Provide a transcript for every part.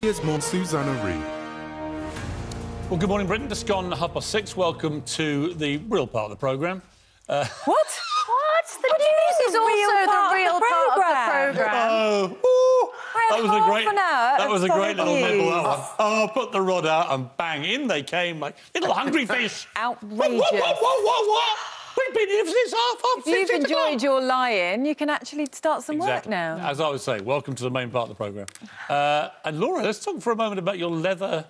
Here's more Susanna Reid. Well, good morning, Britain. Just gone 6:30. Welcome to the real part of the programme. What? The news is also the real part of the programme. Oh, that was a great. That was a great little nibble. That one. Oh, put the rod out and bang, in they came like little hungry fish. Outrageous. What? We've been here since half If you've enjoyed your lie-in, you can actually start some work now. As I was saying, welcome to the main part of the programme. And Laura, let's talk for a moment about your leather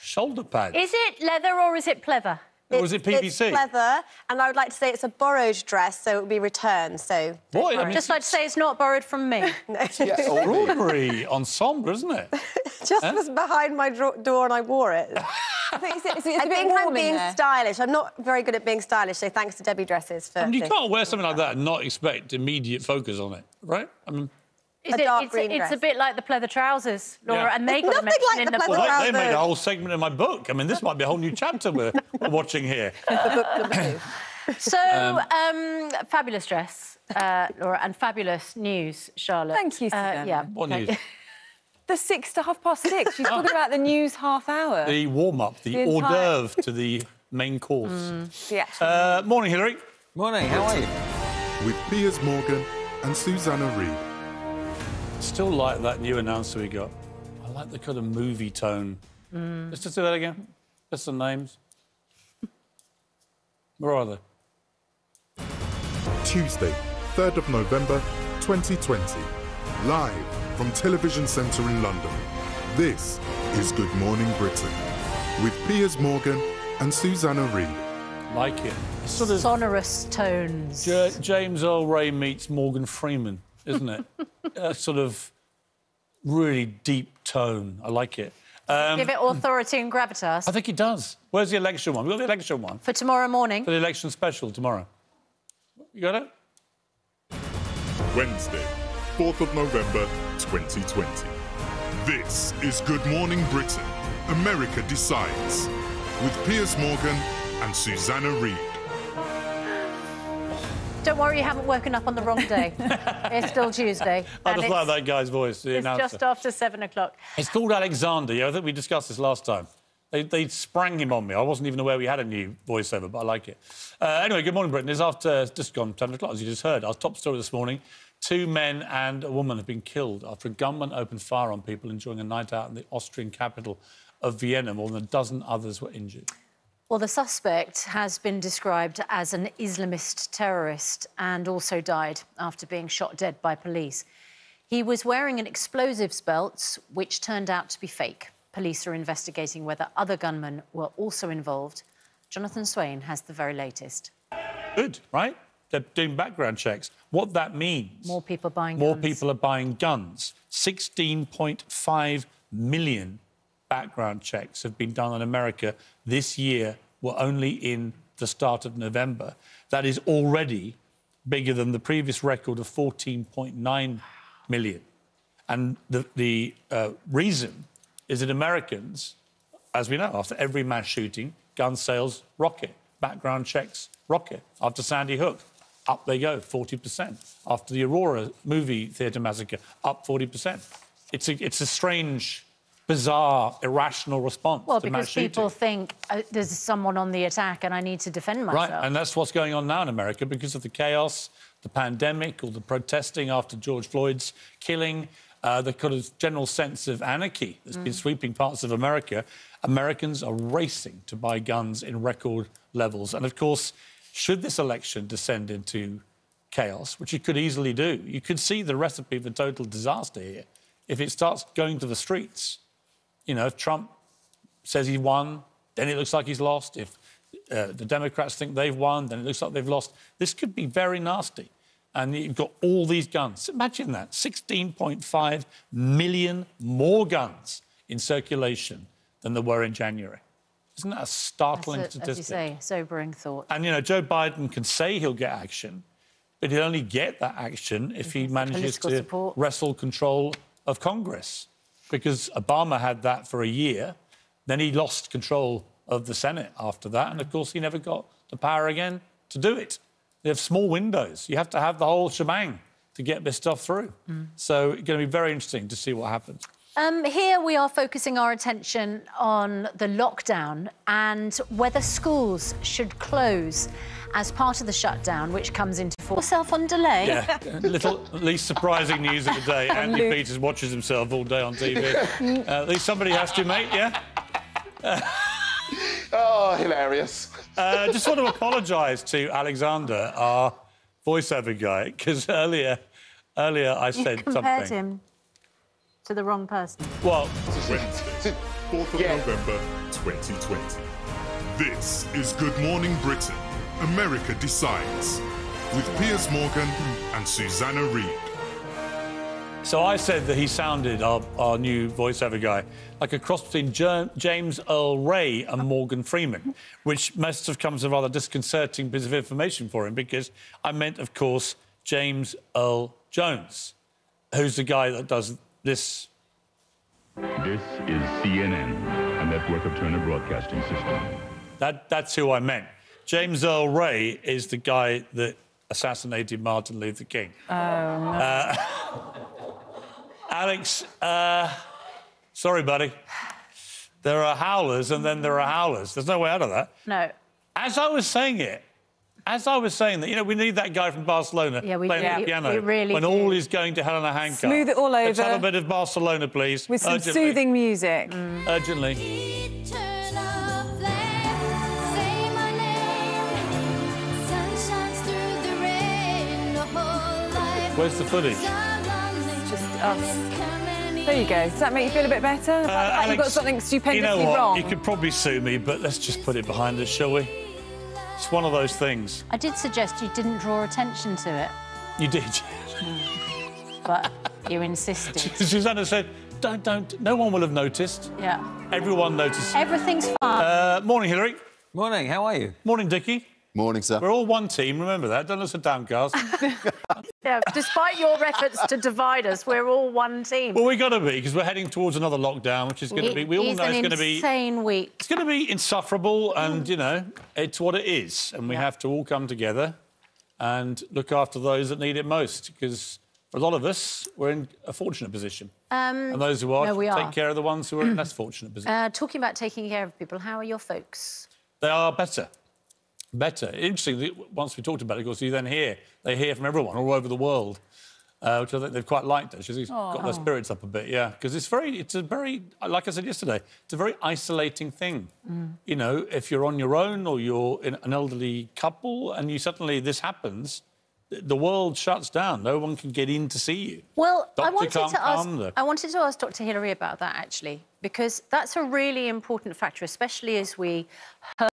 shoulder pad. Is it leather or is it pleather? Or was it PVC? It's leather, and I would like to say it's a borrowed dress, so it will be returned, so... Boy, I mean, just like to say it's not borrowed from me. extraordinary ensemble, isn't it? Just was behind my door and I wore it. I think it's I think I'm being stylish. I'm not very good at being stylish, so thanks to Debbie Dresses for... I mean, you can't wear something like that and not expect immediate focus on it, right? I mean... It's a bit like the pleather trousers, Laura, and they got a mention in the book. Well, they made a whole segment in my book. I mean, this might be a whole new chapter we're watching here. So, fabulous dress, Laura, and fabulous news, Charlotte. Thank you, Susanna. Yeah. What news? The 6 to 6:30. She's talking about the news half hour. The warm-up, the hors d'oeuvre to the main course. Morning, Hilary. Morning, how are you? With Piers Morgan and Susanna Reid. Still like that new announcer we got. I like the kind of movie tone. Let's just do that again. Just some names. Where are they? Tuesday, 3rd of November, 2020. Live from Television Centre in London. This is Good Morning Britain. With Piers Morgan and Susanna Reid. Like it. Sort of sonorous tones. James Earl Ray meets Morgan Freeman, isn't it? Sort of really deep tone. I like it. Give it authority and gravitas. I think it does. Where's the election one? We've got the election one. For tomorrow morning. For the election special tomorrow. You got it? Wednesday, 4th of November, 2020. This is Good Morning Britain. America Decides. With Piers Morgan and Susanna Reid. Don't worry, you haven't woken up on the wrong day. It's still Tuesday. I just like that guy's voice, the It's announcer. just after 7 o'clock. It's called Alexander. Yeah, I think we discussed this last time. They sprang him on me. I wasn't even aware we had a new voiceover, but I like it. Anyway, Good Morning Britain is after just gone 7 o'clock, as you just heard. Our top story this morning, 2 men and a woman have been killed after a gunman opened fire on people enjoying a night out in the Austrian capital of Vienna. More than a dozen others were injured. Well, the suspect has been described as an Islamist terrorist and also died after being shot dead by police. He was wearing an explosives belt, which turned out to be fake. Police are investigating whether other gunmen were also involved. Jonathan Swain has the very latest. Good, right? They're doing background checks. What that means... More people buying More guns. people are buying guns. 16.5 million background checks have been done in America this year. We're only in the start of November. That is already bigger than the previous record of 14.9 million. And the reason is that Americans, as we know, after every mass shooting, gun sales rocket, background checks rocket. After Sandy Hook, up they go, 40%. After the Aurora movie theatre massacre, up 40%. It's a strange, bizarre, irrational response to mass shooting. People think there's someone on the attack and I need to defend myself. Right, and that's what's going on now in America because of the chaos, the pandemic, all the protesting after George Floyd's killing, the kind of general sense of anarchy that's been sweeping parts of America. Americans are racing to buy guns in record levels. And, of course, should this election descend into chaos, which it could easily do, you could see the recipe for total disaster here. If it starts going to the streets, you know, if Trump says he won, then it looks like he's lost. If the Democrats think they've won, then it looks like they've lost. This could be very nasty. And you've got all these guns. Imagine that, 16.5 million more guns in circulation than there were in January. Isn't that a startling statistic? As you say, sobering thought. And, you know, Joe Biden can say he'll get action, but he'll only get that action if he manages to wrestle control of Congress. Because Obama had that for a year, then he lost control of the Senate after that, and, of course, he never got the power again to do it. They have small windows. You have to have the whole shebang to get this stuff through. So it's going to be very interesting to see what happens. Here we are focusing our attention on the lockdown and whether schools should close as part of the shutdown, which comes into force. Yourself on delay. Yeah, little least surprising news of the day. Andy Peters watches himself all day on TV. At least somebody has to, mate, yeah? Oh, hilarious. Just want to apologise to Alexander, our voiceover guy, because earlier I said You compared something. him to the wrong person. Well, Wednesday, 4th of November 2020. This is Good Morning Britain, America Decides, with Piers Morgan and Susanna Reid. so I said that he sounded, our new voiceover guy, like a cross between James Earl Ray and Morgan Freeman, which must have come as a rather disconcerting bit of information for him, because I meant, of course, James Earl Jones, who's the guy that does this. This is CNN, a network of Turner Broadcasting System. That's who I meant. James Earl Ray is the guy that assassinated Martin Luther King. Oh, no. Alex, sorry, buddy. There are howlers and then there are howlers. There's no way out of that. No. As I was saying that, you know, we need that guy from Barcelona playing the piano we really when do. all is going to hell in a handcart. Smooth it all Let's over. have a bit of Barcelona, please. With some urgently. soothing music. Urgently. Turn off lights, say my name. Sun shines through the rain, the whole life. Where's the footage? Just us. There you go. Does that make you feel a bit better? You've got Alex, something stupendously you know what? wrong. You could probably sue me, but let's just put it behind us, shall we? It's one of those things. I did suggest you didn't draw attention to it, You did. but you insisted. Susanna said, don't. No one will have noticed. Yeah. Everyone noticed. Everything's fine. Morning, Hillary. Morning, how are you? Morning, Dickie. Morning, sir. We're all one team, remember that. Don't listen to downcast. Yeah, despite your efforts to divide us, we're all one team. Well, we got to be, because we're heading towards another lockdown, which is going to be... We all know it's going to be... insane week. It's going to be insufferable and, you know, it's what it is. And we have to all come together and look after those that need it most, because for a lot of us, we're in a fortunate position. And those who are, no, we take are. care of the ones who are in less fortunate position. Talking about taking care of people, how are your folks? They are better. Better. Interestingly, once we talked about it, of course, they hear from everyone all over the world, which I think they've quite liked, actually. It's got their spirits up a bit, yeah. Because it's a very, like I said yesterday, it's a very isolating thing. You know, if you're on your own or you're in an elderly couple and this happens, the world shuts down. No one can get in to see you. Well, I Doctor wanted to ask Dr. Hillary about that, actually, because that's a really important factor, especially as we heard